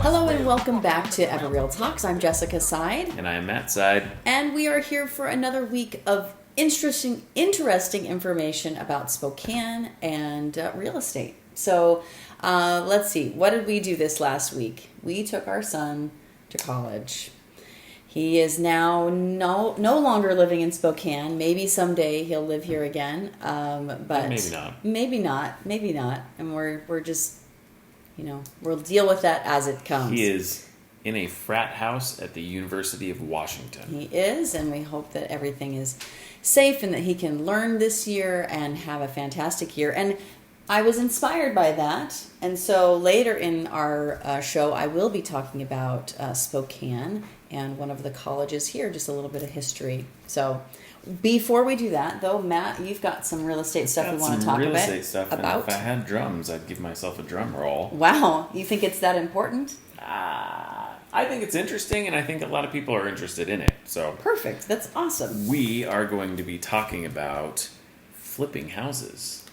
Hello and welcome back to EvoReal Talks. I'm Jessica Side. And I am Matt Side. And we are here for another week of interesting information about Spokane and real estate. So let's see. What did we do this last week? We took our son to college. He is now no longer living in Spokane. Maybe someday he'll live here again. But maybe not. Maybe not. And we're just, we'll deal with that as it comes. He is in a frat house at the University of Washington. He is, and we hope that everything is safe and that he can learn this year and have a fantastic year. And I was inspired by that. And so later in our show, I will be talking about Spokane and one of the colleges here, just a little bit of history. So before we do that, though, Matt, you've got some real estate stuff we want to talk about. Real estate stuff. And if I had drums, I'd give myself a drum roll. Wow. You think it's that important? I think it's interesting, and I think a lot of people are interested in it. So perfect. That's awesome. We are going to be talking about flipping houses.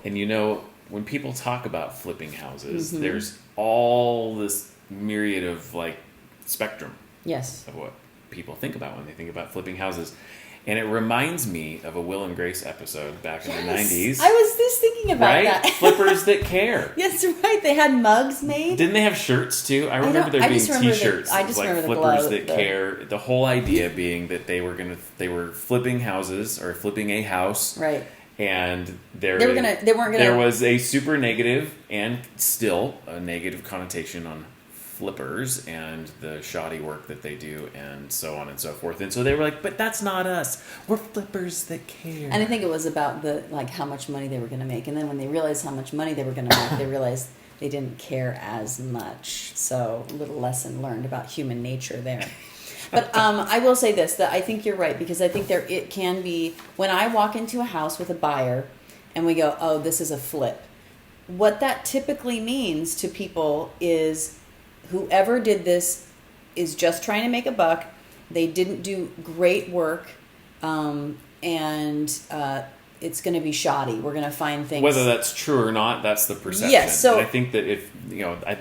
And when people talk about flipping houses, there's all this myriad of spectrum. Yes. Of what people think about when they think about flipping houses. And it reminds me of a Will and Grace episode back in the 90s. I was just thinking about that. Flippers that care. Yes, right. They had mugs made. Didn't they have shirts too? I remember there being T-shirts. I just remember the Flippers that care. The whole idea being that they were flipping houses or flipping a house. Right. And there was a super negative and still a negative connotation on flippers and the shoddy work that they do and so on and so forth. And so they were like, but that's not us. We're flippers that care. And I think it was about how much money they were going to make. And then when they realized how much money they were going to make, they realized they didn't care as much. So a little lesson learned about human nature there. But I will say this, that I think you're right, because I think it can be, when I walk into a house with a buyer and we go, oh, this is a flip, what that typically means to people is whoever did this is just trying to make a buck. They didn't do great work, and it's going to be shoddy. We're going to find things. Whether that's true or not, that's the perception. Yes, so and I think that if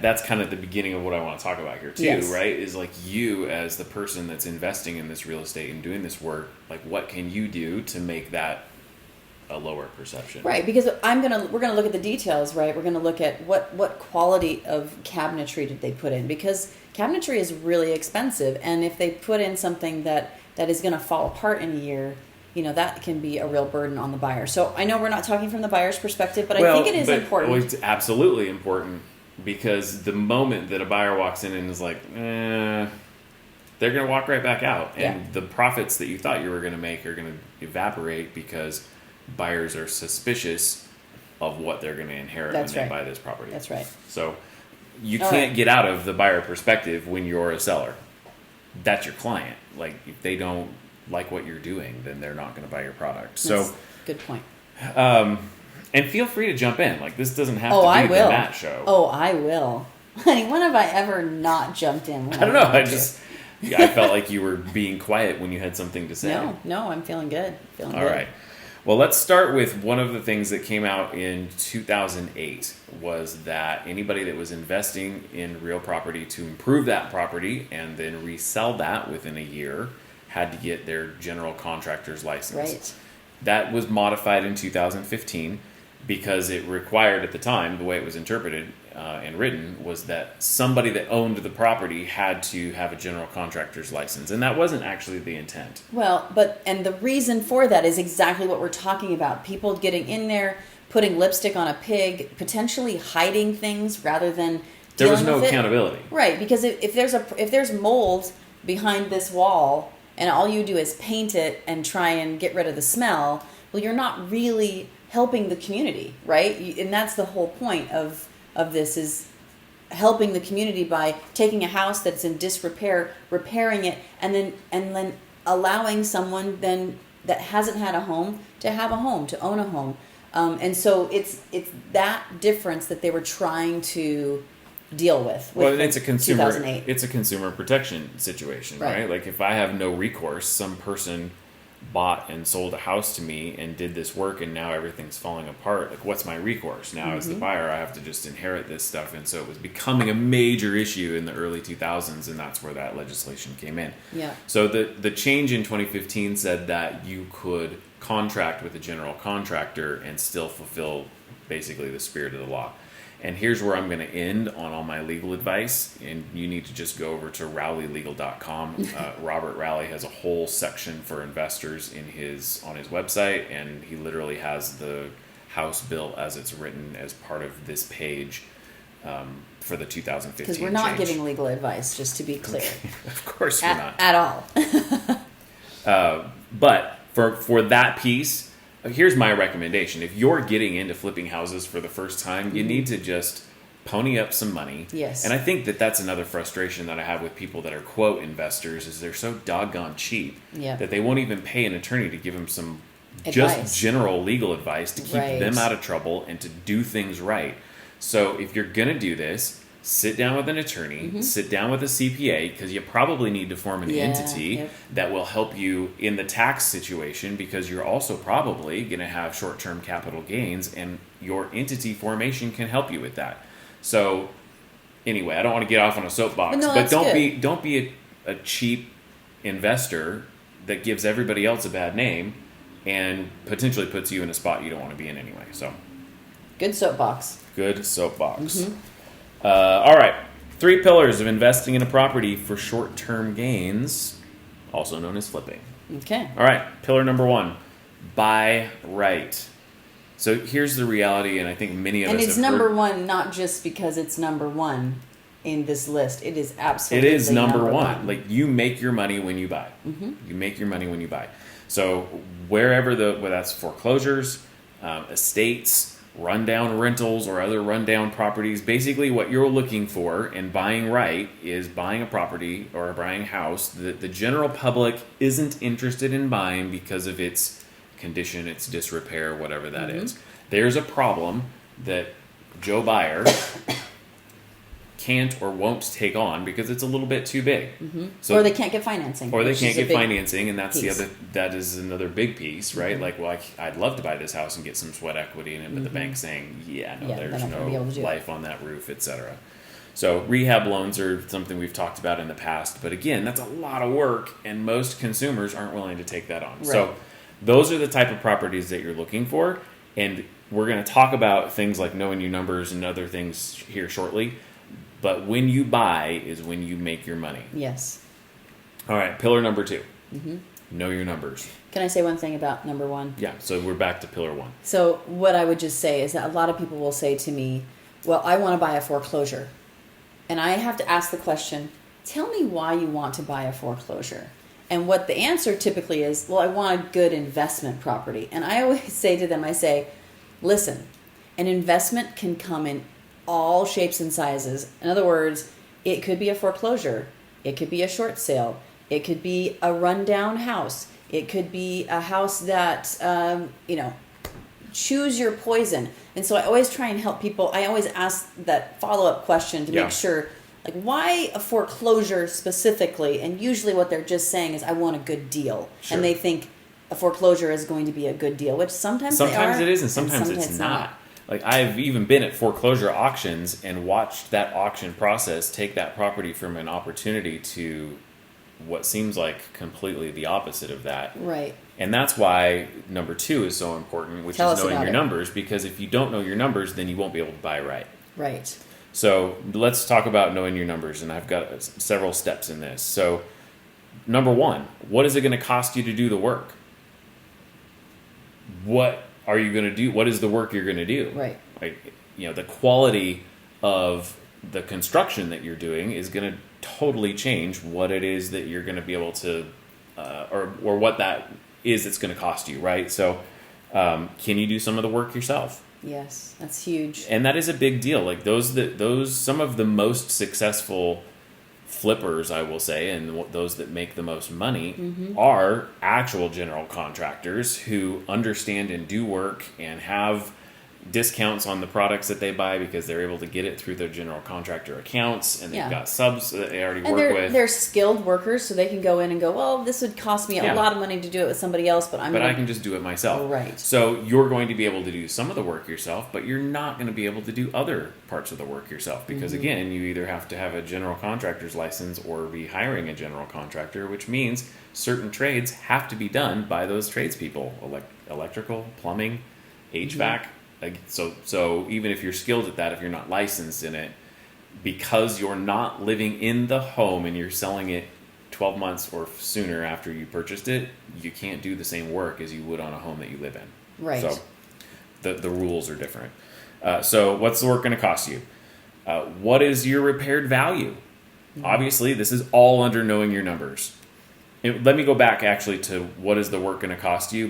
that's kind of the beginning of what I want to talk about here too, yes. Right? Is you as the person that's investing in this real estate and doing this work, what can you do to make that a lower perception? Right, because we're gonna look at the details, right? We're gonna look at what quality of cabinetry did they put in, because cabinetry is really expensive, and if they put in something that is gonna fall apart in a year, that can be a real burden on the buyer. So I know we're not talking from the buyer's perspective, but I think it is important. Well, it's absolutely important, because the moment that a buyer walks in and is like, they're going to walk right back out. And the profits that you thought you were going to make are going to evaporate because buyers are suspicious of what they're going to inherit when they buy this property. That's right. So you can't get out of the buyer perspective when you're a seller. That's your client. If they don't like what you're doing, then they're not going to buy your product. That's good point. And feel free to jump in. This doesn't have to be the Matt show. Oh, I will. Honey, when have I ever not jumped in? I don't know. I felt like you were being quiet when you had something to say. No, I'm feeling good. All right. Well, let's start with one of the things that came out in 2008 was that anybody that was investing in real property to improve that property and then resell that within a year had to get their general contractor's license. Right. That was modified in 2015 because it required at the time, the way it was interpreted and written, was that somebody that owned the property had to have a general contractor's license. And that wasn't actually the intent. Well, and the reason for that is exactly what we're talking about. People getting in there, putting lipstick on a pig, potentially hiding things rather than there was no accountability. Right, because if there's mold behind this wall and all you do is paint it and try and get rid of the smell, well, you're not really helping the community, right? And that's the whole point of this, is helping the community by taking a house that's in disrepair, repairing it, and then allowing someone then that hasn't had a home to have a home, to own a home. And so it's that difference that they were trying to deal with. Well, it's a consumer 2008. It's a consumer protection situation, right? Like if I have no recourse, some person bought and sold a house to me and did this work and now everything's falling apart. Like, what's my recourse? Now as the buyer, I have to just inherit this stuff. And so it was becoming a major issue in the early 2000s, and that's where that legislation came in. Yeah. So the change in 2015 said that you could contract with a general contractor and still fulfill basically the spirit of the law. And here's where I'm going to end on all my legal advice, and you need to just go over to rowleylegal.com. Robert Rowley has a whole section for investors on his website, and he literally has the House bill as it's written as part of this page for the 2015 Because we're not change. giving legal advice, just to be clear. Of course we're not. At all. But for that piece, here's my recommendation. If you're getting into flipping houses for the first time, you need to just pony up some money. Yes. And I think that's another frustration that I have with people that are quote investors is they're so doggone cheap that they won't even pay an attorney to give them some advice. Just general legal advice to keep Right. them out of trouble and to do things right. So if you're going to do this, sit down with an attorney, sit down with a CPA, because you probably need to form an entity that will help you in the tax situation, because you're also probably going to have short-term capital gains, and your entity formation can help you with that. So anyway, I don't want to get off on a soapbox, but don't be a cheap investor that gives everybody else a bad name and potentially puts you in a spot you don't want to be in anyway. So Good soapbox. Good soapbox. All right. 3 pillars of investing in a property for short-term gains, also known as flipping. Okay. All right. Pillar number 1, buy right. So here's the reality, and I think many of us have And it's number 1, not just because it's number 1 in this list. It is absolutely It is number one. Like, you make your money when you buy. You make your money when you buy. So whether that's foreclosures, estates, rundown rentals, or other rundown properties, basically what you're looking for in buying right is buying a property or buying a house that the general public isn't interested in buying because of its condition, its disrepair, whatever that is. There's a problem that Joe Buyer can't or won't take on because it's a little bit too big. So, or they can't get financing. Or they can't get financing, and that's piece. that is another big piece, right? Like, well, I'd love to buy this house and get some sweat equity in it, but the bank's saying, there's no life on that roof, etc. So rehab loans are something we've talked about in the past, but again, that's a lot of work, and most consumers aren't willing to take that on. Right. So those are the type of properties that you're looking for, and we're going to talk about things like knowing your numbers and other things here shortly. But when you buy is when you make your money. Yes. All right, pillar number 2. Know your numbers. Can I say one thing about number 1? Yeah, so we're back to pillar 1. So what I would just say is that a lot of people will say to me, well, I want to buy a foreclosure. And I have to ask the question, tell me why you want to buy a foreclosure. And what the answer typically is, well, I want a good investment property. And I always say to them, I say, listen, an investment can come in all shapes and sizes. In other words, it could be a foreclosure. It could be a short sale. It could be a rundown house. It could be a house that, choose your poison. And so I always try and help people. I always ask that follow-up question to make sure, like, why a foreclosure specifically? And usually what they're just saying is, I want a good deal. Sure. And they think a foreclosure is going to be a good deal, which sometimes they are. It is, and sometimes it's not. Like, I've even been at foreclosure auctions and watched that auction process take that property from an opportunity to what seems like completely the opposite of that. Right. And that's why number 2 is so important, which is knowing your numbers, because if you don't know your numbers, then you won't be able to buy right. Right. So let's talk about knowing your numbers, and I've got several steps in this. So number 1, what is it going to cost you to do the work? What are you going to do? What is the work you're going to do? Right. Like, the quality of the construction that you're doing is going to totally change what it is that you're going to be able to, or what that is that's going to cost you, right? So, can you do some of the work yourself? Yes, that's huge. And that is a big deal. Like, some of the most successful flippers, I will say, and those that make the most money are actual general contractors who understand and do work and have discounts on the products that they buy because they're able to get it through their general contractor accounts, and they've got subs that they already work with. They're skilled workers, so they can go in and go, well, this would cost me a lot of money to do it with somebody else, but I can just do it myself. Right. So you're going to be able to do some of the work yourself, but you're not going to be able to do other parts of the work yourself because, again, you either have to have a general contractor's license or be hiring a general contractor, which means certain trades have to be done by those tradespeople, electrical, plumbing, HVAC. So even if you're skilled at that, if you're not licensed in it, because you're not living in the home and you're selling it 12 months or sooner after you purchased it, you can't do the same work as you would on a home that you live in. Right. So the rules are different. So what's the work going to cost you? What is your repaired value? Obviously, this is all under knowing your numbers. Let me go back actually to what is the work going to cost you.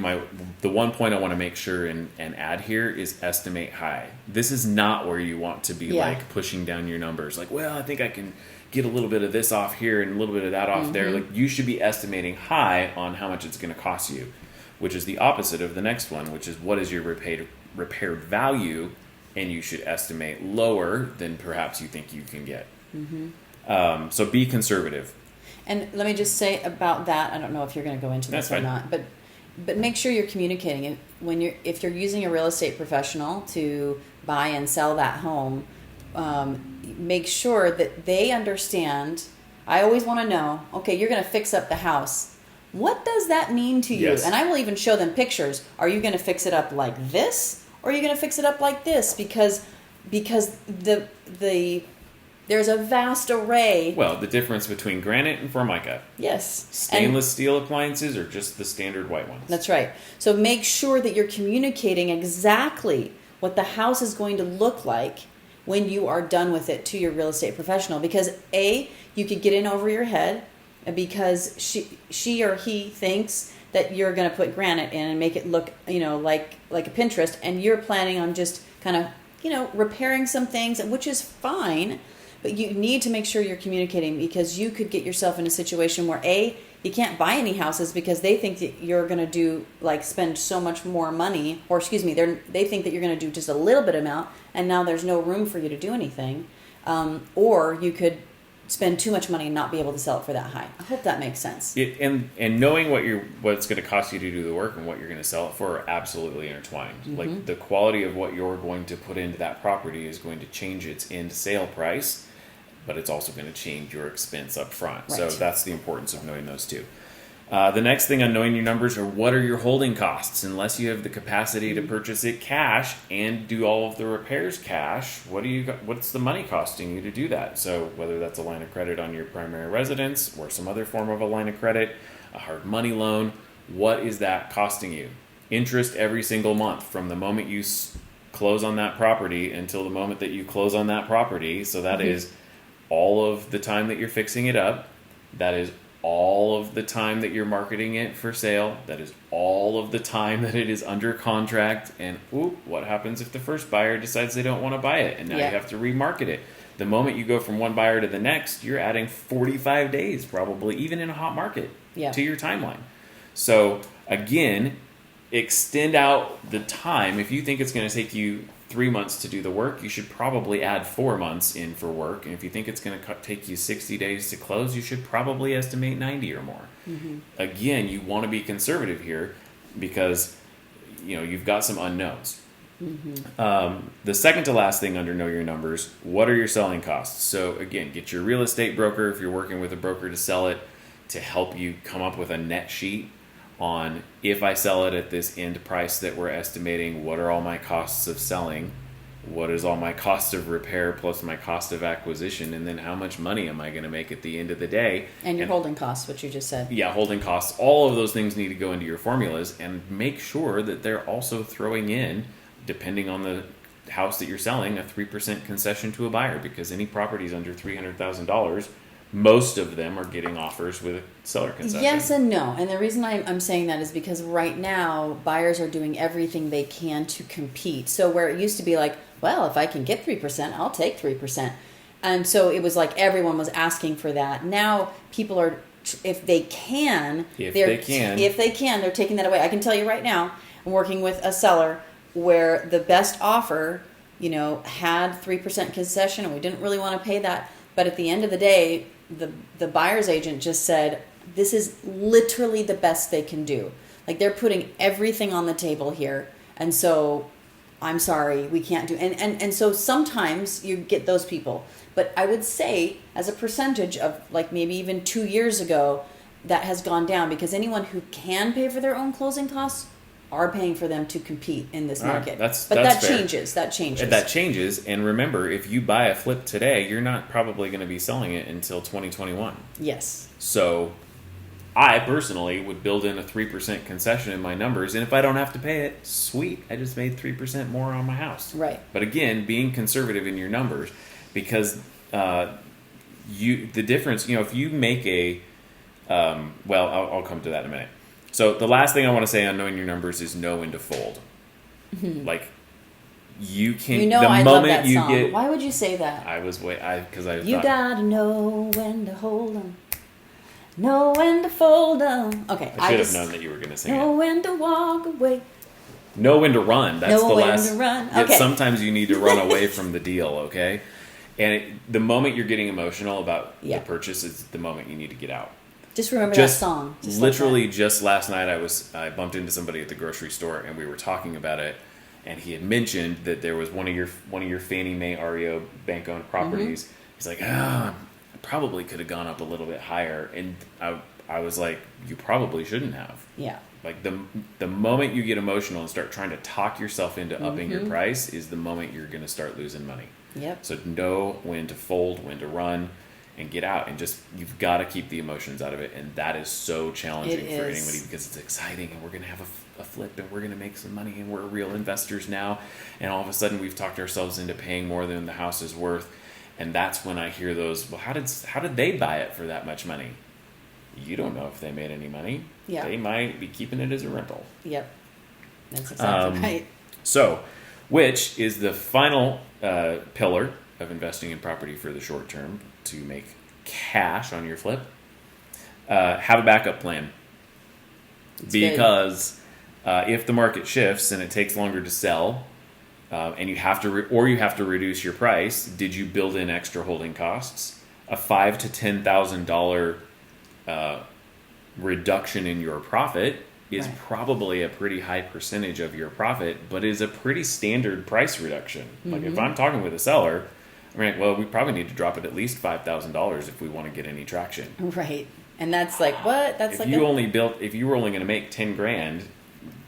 The one point I want to make sure and add here is estimate high. This is not where you want to be like pushing down your numbers. Like, well, I think I can get a little bit of this off here and a little bit of that off there. Like, you should be estimating high on how much it's going to cost you, which is the opposite of the next one, which is what is your repaired value, and you should estimate lower than perhaps you think you can get. So be conservative. And let me just say about that, I don't know if you're going to go into this or not, but make sure you're communicating it if you're using a real estate professional to buy and sell that home. Make sure that they understand. I always want to know, okay, you're going to fix up the house. What does that mean to you? Yes. And I will even show them pictures. Are you going to fix it up like this, or are you going to fix it up like this? Because there's a vast array. Well, the difference between granite and Formica. Yes. Stainless steel appliances or just the standard white ones. That's right. So make sure that you're communicating exactly what the house is going to look like when you are done with it to your real estate professional. Because A, you could get in over your head because she or he thinks that you're going to put granite in and make it look, like a Pinterest, and you're planning on just kind of, repairing some things, which is fine. But you need to make sure you're communicating, because you could get yourself in a situation where A, you can't buy any houses because they think that you're going to spend so much more money, or they think that you're going to do just a little bit amount, and now there's no room for you to do anything. Or you could spend too much money and not be able to sell it for that high. I hope that makes sense. And knowing what's going to cost you to do the work and what you're going to sell it for are absolutely intertwined. Like, the quality of what you're going to put into that property is going to change its end sale price, but it's also going to change your expense up front. Right. So that's the importance of knowing those two. The next thing on knowing your numbers are, what are your holding costs? Unless you have the capacity to purchase it cash and do all of the repairs cash, what's the money costing you to do that? So whether that's a line of credit on your primary residence or some other form of a line of credit, a hard money loan, what is that costing you? Interest every single month from the moment you close on that property until the moment that you close on that property. So that is all of the time that you're fixing it up. That is all of the time that you're marketing it for sale. That is all of the time that it is under contract. And what happens if the first buyer decides they don't want to buy it? And now you have to remarket it. The moment you go from one buyer to the next, you're adding 45 days, probably, even in a hot market, to your timeline. So again, extend out the time. If you think it's going to take you 3 months to do the work, you should probably add 4 months in for work. And if you think it's going to take you 60 days to close, you should probably estimate 90 or more. Again, you want to be conservative here because you've got some unknowns. The second to last thing under know your numbers, what are your selling costs? So again, get your real estate broker, if you're working with a broker to sell it, to help you come up with a net sheet on, if I sell it at this end price that we're estimating, what are all my costs of selling? What is all my cost of repair plus my cost of acquisition? And then how much money am I going to make at the end of the day? And your holding costs, what you just said. Yeah, holding costs. All of those things need to go into your formulas, and make sure that they're also throwing in, depending on the house that you're selling, a 3% concession to a buyer, because any properties under $300,000, most of them are getting offers with a seller concession. Yes and no. And the reason I'm saying that is because right now, buyers are doing everything they can to compete. So where it used to be like, well, if I can get 3%, I'll take 3%. And so it was like everyone was asking for that. Now people are, if they can, they're taking that away. I can tell you right now, I'm working with a seller. where the best offer, had 3% concession and we didn't really want to pay that. But at the end of the day, the buyer's agent just said, this is literally the best they can do. Like, they're putting everything on the table here. And so I'm sorry, we can't do. And so sometimes you get those people. But I would say as a percentage of like maybe even 2 years ago, that has gone down because anyone who can pay for their own closing costs are paying for them to compete in this market. That's that fair. changes. That changes. That changes. And remember, if you buy a flip today, you're not probably going to be selling it until 2021. Yes. So I personally would build in a 3% concession in my numbers. And if I don't have to pay it, sweet. I just made 3% more on my house. Right. But again, being conservative in your numbers, because the difference, if you make a, I'll come to that in a minute. So the last thing I want to say on knowing your numbers is know when to fold. Mm-hmm. Like, you can. The I moment love that you song. get. Why would you say that? You gotta know when to hold them, know when to fold them. Okay, I should have known that you were going to sing it. Know when to walk away. Know when to run. That's know the when last. To run. Yeah, okay. Sometimes you need to run away from the deal. Okay, and the moment you're getting emotional about the purchase is the moment you need to get out. Just remember that song. Just literally, just last night, I bumped into somebody at the grocery store, and we were talking about it. And he had mentioned that there was one of your Fannie Mae REO bank-owned properties. Mm-hmm. He's like, I probably could have gone up a little bit higher. And I was like, you probably shouldn't have. Yeah. Like, the moment you get emotional and start trying to talk yourself into upping your price is the moment you're going to start losing money. Yep. So know when to fold, when to run, and get out. And just, you've got to keep the emotions out of it. And that is so challenging for anybody because it's exciting and we're going to have a flip and we're going to make some money and we're real investors now. And all of a sudden we've talked ourselves into paying more than the house is worth. And that's when I hear those, well, how did they buy it for that much money? You don't know if they made any money. Yeah. They might be keeping it as a rental. Yep. That's exactly right. So, which is the final pillar of investing in property for the short term to make cash on your flip? Have a backup plan. It's because if the market shifts and it takes longer to sell, and you have to reduce your price, did you build in extra holding costs? A $5,000 to $10,000 reduction in your profit is probably a pretty high percentage of your profit, but is a pretty standard price reduction. Mm-hmm. Like, if I'm talking with a seller, I'm like, well, we probably need to drop it at least $5,000 if we want to get any traction. Right. And that's like, what? That's if you were only going to make 10 grand,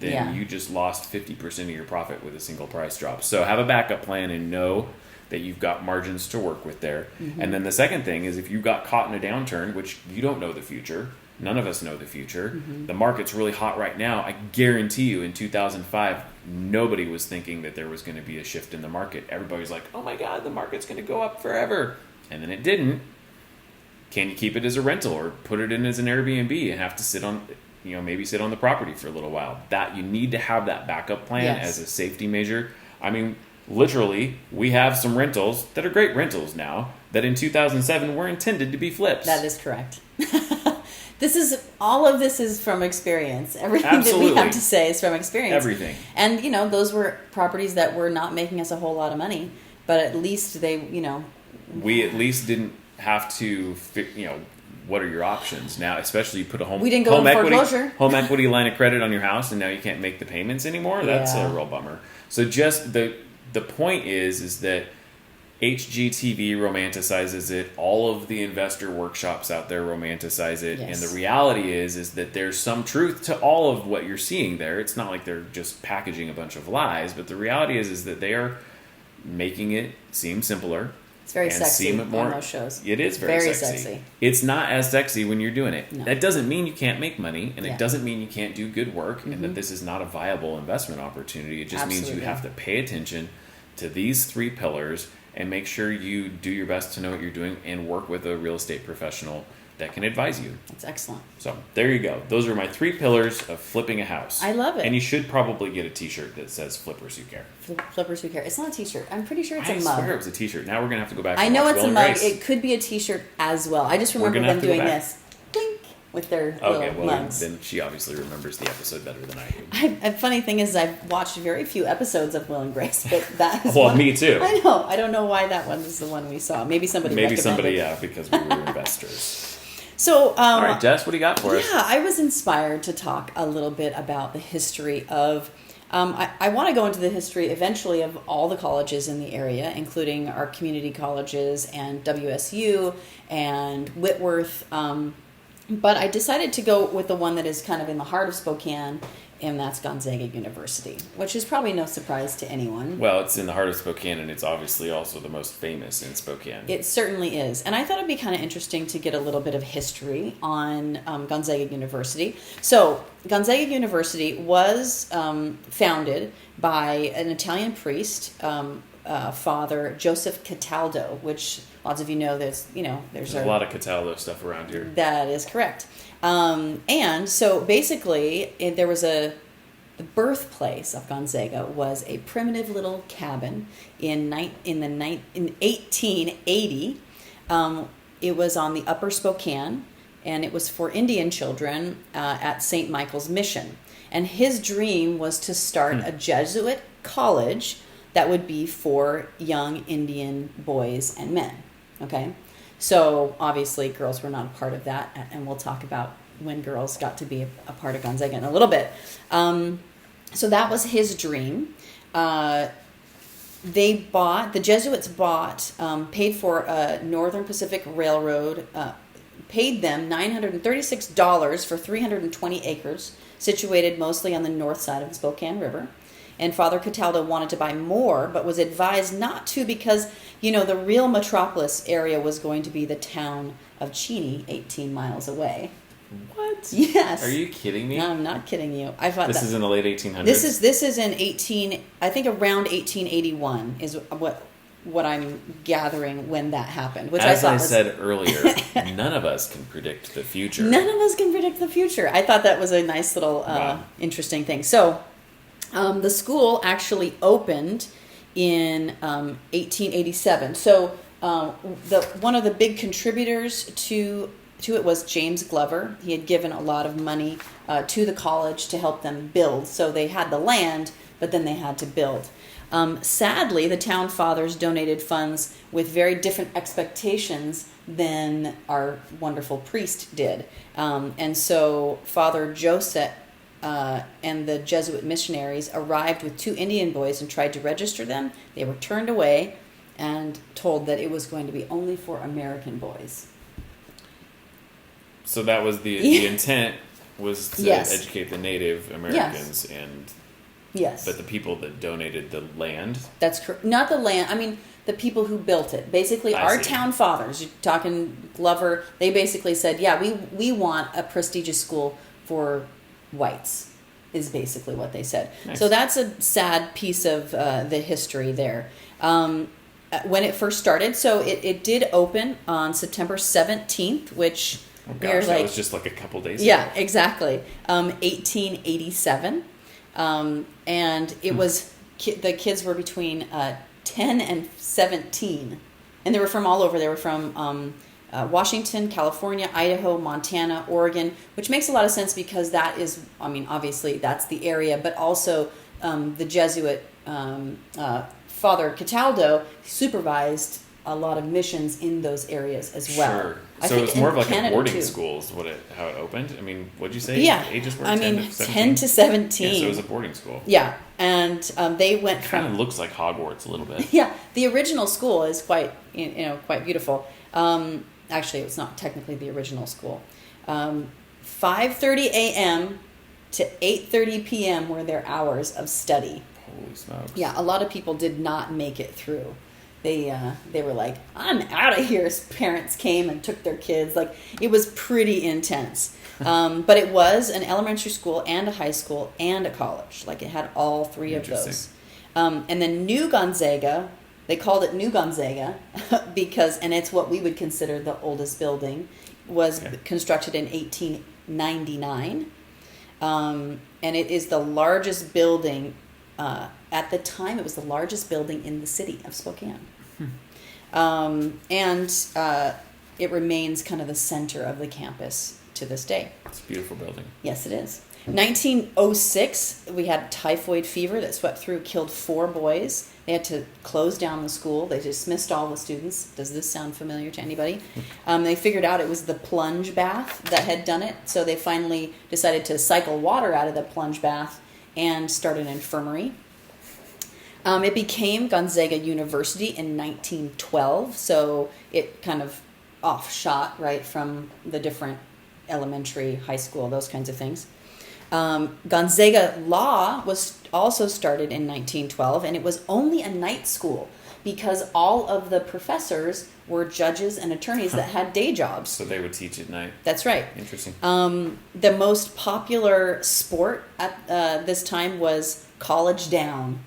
then you just lost 50% of your profit with a single price drop. So have a backup plan and know that you've got margins to work with there. Mm-hmm. And then the second thing is, if you got caught in a downturn, which you don't know the future, none of us know the future. Mm-hmm. The market's really hot right now. I guarantee you in 2005, nobody was thinking that there was going to be a shift in the market. Everybody was like, oh my God, the market's going to go up forever. And then it didn't. Can you keep it as a rental or put it in as an Airbnb and have to sit on the property for a little while? That you need to have that backup plan as a safety measure. I mean, literally, we have some rentals that are great rentals now that in 2007 were intended to be flips. That is correct. All of this is from experience. Everything Absolutely. that we have to say is from experience. Everything. And, those were properties that were not making us a whole lot of money, but at least they, we at least didn't have to, what are your options now? Especially you put a we didn't go into foreclosure. home equity line of credit on your house, and now you can't make the payments anymore. That's a real bummer. So just the point is that HGTV romanticizes it. All of the investor workshops out there romanticize it. Yes. And the reality is that there's some truth to all of what you're seeing there. It's not like they're just packaging a bunch of lies, but the reality is that they are making it seem simpler. It's very sexy on those shows. It is very sexy. It's not as sexy when you're doing it. No. That doesn't mean you can't make money, and it doesn't mean you can't do good work, and that this is not a viable investment opportunity. It just means you have to pay attention to these three pillars and make sure you do your best to know what you're doing and work with a real estate professional that can advise you. That's excellent. So there you go. Those are my three pillars of flipping a house. I love it. And you should probably get a t-shirt that says Flippers Who Care. Flippers Who Care. It's not a t-shirt. I'm pretty sure it's a mug. I swear it was a t-shirt. Now we're going to have to go back. I know it's a mug. It could be a t-shirt as well. I just remember them doing this. Blink. with their Okay, little well, mugs. then she obviously remembers the episode better than I do. The funny thing is, I've watched very few episodes of Will and Grace, but that is Well, one, me too. I know. I don't know why that one was the one we saw. Maybe somebody recommended. Yeah, because we were investors. So, All right, Jess, what do you got for us? Yeah, I was inspired to talk a little bit about the history of. I want to go into the history eventually of all the colleges in the area, including our community colleges and WSU and Whitworth. But I decided to go with the one that is kind of in the heart of Spokane, and that's Gonzaga University, which is probably no surprise to anyone. Well, it's in the heart of Spokane, and it's obviously also the most famous in Spokane. It certainly is. And I thought it'd be kind of interesting to get a little bit of history on Gonzaga University. So, Gonzaga University was founded by an Italian priest, Father Joseph Cataldo, which lots of you know there's a lot of Cataldo stuff around here. That is correct. And so basically, the birthplace of Gonzaga was a primitive little cabin in 1880. It was on the Upper Spokane, and it was for Indian children at St. Michael's Mission. And his dream was to start a Jesuit college that would be for young Indian boys and men. Okay? So obviously girls were not a part of that, and we'll talk about when girls got to be a part of Gonzaga in a little bit. So that was his dream. The Jesuits paid for Northern Pacific Railroad, paid them $936 for 320 acres, situated mostly on the north side of the Spokane River. And Father Cataldo wanted to buy more, but was advised not to because, the real metropolis area was going to be the town of Cheney, 18 miles away. What? Yes. Are you kidding me? No, I'm not kidding you. I thought this is in the late 1800s. This is in I think around 1881 is what I'm gathering when that happened. Which As I said earlier, none of us can predict the future. None of us can predict the future. I thought that was a nice little interesting thing. So. The school actually opened in 1887. So one of the big contributors to it was James Glover. He had given a lot of money to the college to help them build. So they had the land, but then they had to build. Sadly, the town fathers donated funds with very different expectations than our wonderful priest did. And so Father Joseph and the Jesuit missionaries arrived with 2 Indian boys and tried to register them. They were turned away and told that it was going to be only for American boys. So that was the intent was to educate the Native Americans Yes. But the people that donated the land. That's correct. Not the land. I mean, the people who built it. Basically, our town fathers. You're talking Glover. They basically said, "Yeah, we want a prestigious school for whites." Is basically what they said. Nice. So that's a sad piece of the history there. When it first started, so it did open on September 17th, which that was just like a couple days ago. Yeah, exactly. 1887. And it was, the kids were between 10 and 17. And they were from all over. They were from Washington, California, Idaho, Montana, Oregon, which makes a lot of sense because that is, obviously that's the area, but also the Jesuit Father Cataldo supervised a lot of missions in those areas as well. Sure. So it was more of like Canada a boarding school is how it opened? What'd you say? Yeah. Ages were 10 to 17. Yeah, so it was a boarding school. Yeah. And they went from... It kind of looks like Hogwarts a little bit. Yeah. The original school is quite beautiful. Actually, it's not technically the original school. 5:30 a.m. to 8:30 p.m. were their hours of study. Holy smokes. Yeah, a lot of people did not make it through. They were like, I'm out of here. Parents came and took their kids. Like, it was pretty intense. But it was an elementary school and a high school and a college. Like, it had all three of those. And then New Gonzaga, they called it New Gonzaga because, and it's what we would consider the oldest building, was constructed in 1899. And it is the largest building. At the time, it was the largest building in the city of Spokane. And it remains kind of the center of the campus to this day. It's a beautiful building. Yes, it is. 1906, we had typhoid fever that swept through, killed 4 boys. They had to close down the school. They dismissed all the students. Does this sound familiar to anybody? They figured out it was the plunge bath that had done it, so they finally decided to cycle water out of the plunge bath and start an infirmary. It became Gonzaga University in 1912, so it kind of offshot, right, from the different elementary, high school, those kinds of things. Gonzaga Law was also started in 1912, and it was only a night school because all of the professors were judges and attorneys that had day jobs. So they would teach at night. That's right. Interesting. The most popular sport at this time was College Down.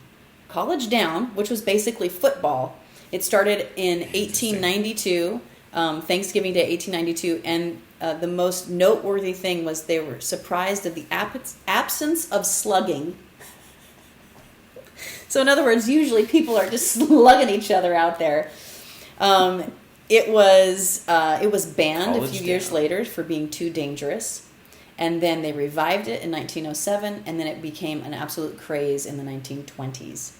College Down, which was basically football. It started in 1892, Thanksgiving Day 1892, and the most noteworthy thing was they were surprised at the absence of slugging. So in other words, usually people are just slugging each other out there. It was banned a few years later for being too dangerous. And then they revived it in 1907, and then it became an absolute craze in the 1920s.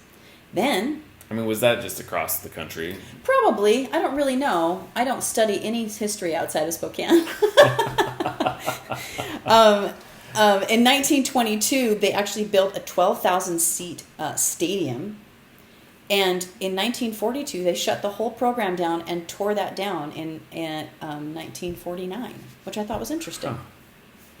Then... I mean, was that just across the country? Probably. I don't really know. I don't study any history outside of Spokane. In 1922, they actually built a 12,000-seat stadium. And in 1942, they shut the whole program down and tore that down in 1949, which I thought was interesting. Huh.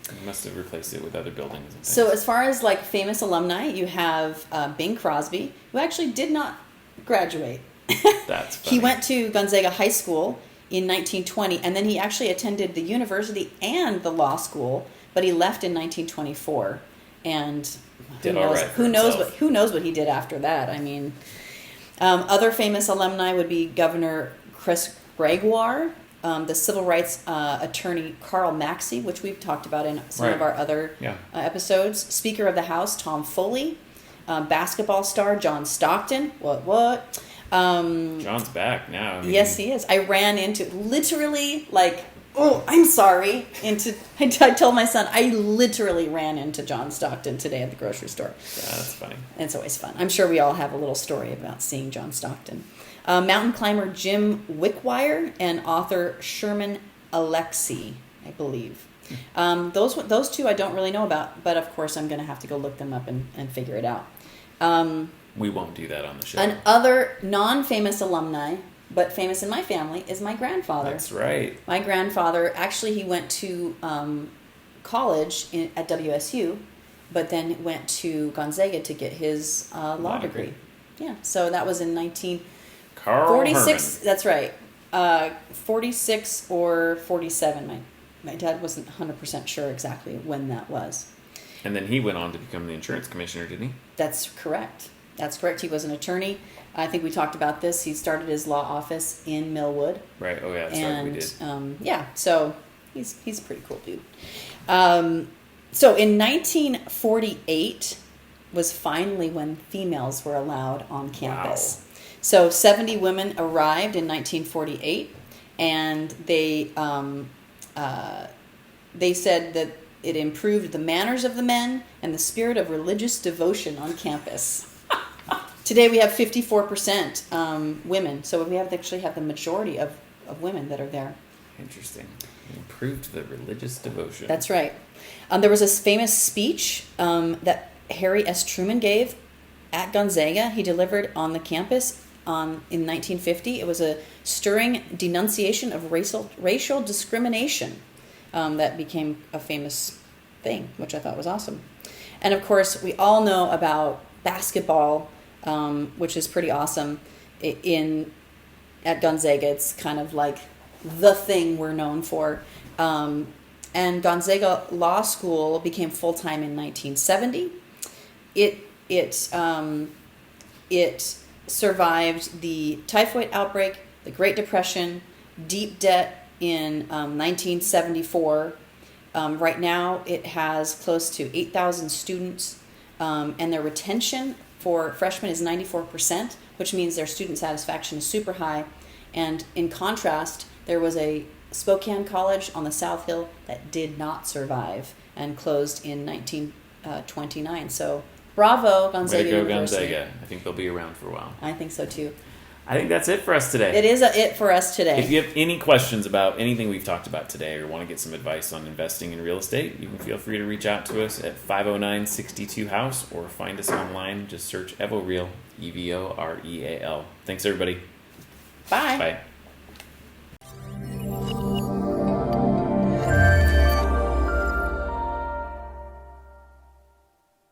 They must have replaced it with other buildings and things. So as far as like famous alumni, you have Bing Crosby, who actually did not graduate. That's funny. He went to Gonzaga High School in 1920, and then he actually attended the university and the law school, but he left in 1924. And who knows what he did after that? I mean, other famous alumni would be Governor Chris Gregoire, the civil rights attorney Carl Maxey, which we've talked about in some of our other episodes. Speaker of the House Tom Foley, basketball star John Stockton. What? John's back now. I mean, yes, he is. I ran into literally like, oh, I'm sorry. I told my son I literally ran into John Stockton today at the grocery store. Yeah, that's funny. It's always fun. I'm sure we all have a little story about seeing John Stockton. Mountain climber Jim Wickwire and author Sherman Alexie, I believe. Those two I don't really know about, but of course I'm going to have to go look them up and figure it out. We won't do that on the show. Another non-famous alumni, but famous in my family, is my grandfather. That's right. My grandfather, actually he went to college at WSU, but then went to Gonzaga to get his law degree. Yeah, so that was in 1946. That's right. 46 or 47. My dad wasn't 100% sure exactly when that was. And then he went on to become the insurance commissioner, didn't he? That's correct. He was an attorney. I think we talked about this. He started his law office in Millwood. Right. Oh, yeah. That's right. We did. So he's a pretty cool dude. So in 1948 was finally when females were allowed on campus. Wow. So 70 women arrived in 1948, and they said that it improved the manners of the men and the spirit of religious devotion on campus. Today we have 54% women, so we actually have the majority of women that are there. Interesting. It improved the religious devotion. That's right. There was this famous speech that Harry S. Truman gave at Gonzaga. He delivered on the campus in 1950. It was a stirring denunciation of racial discrimination that became a famous thing, which I thought was awesome. And of course, we all know about basketball, which is pretty awesome. At Gonzaga, it's kind of like the thing we're known for. And Gonzaga Law School became full-time in 1970. It survived the typhoid outbreak, the Great Depression, deep debt in 1974. Right now, it has close to 8,000 students, and their retention for freshmen is 94%, which means their student satisfaction is super high. And in contrast, there was a Spokane College on the South Hill that did not survive and closed in 1929. So bravo, Gonzaga Way to go, University. Gonzaga. I think they'll be around for a while. I think so too. I think that's it for us today. It is it for us today. If you have any questions about anything we've talked about today or want to get some advice on investing in real estate, you can feel free to reach out to us at 509-62-HOUSE or find us online. Just search EvoReal, EvoReal. Thanks, everybody. Bye. Bye.